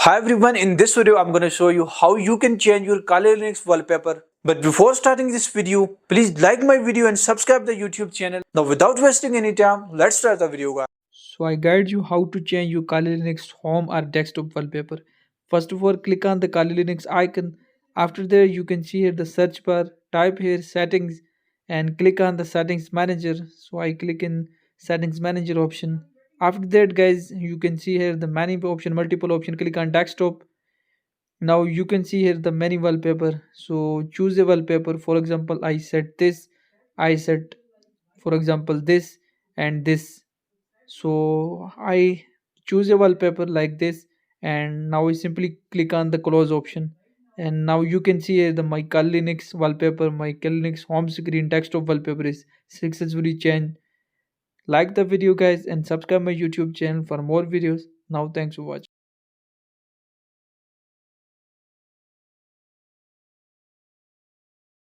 Hi everyone, in this video I'm going to show you how you can change your Kali Linux wallpaper. But before starting this video, please like my video and subscribe the YouTube channel. Now without wasting any time, let's start the video guys. So I guide you how to change your Kali Linux home or desktop wallpaper. First of all, click on the Kali Linux icon. After there you can see here the search bar, type here settings and click on the settings manager. So I click in settings manager option. After that guys, you can see here the many option, multiple option. Click on desktop. Now you can see here the many wallpaper. So choose a wallpaper. For example, I set this, I set for example this and this. So I choose a wallpaper like this, and now I simply click on the close option. And now you can see here the my Kali Linux wallpaper, my Kali Linux home screen desktop wallpaper is successfully changed. Like the video guys and subscribe my YouTube channel for more videos. Now thanks for watching.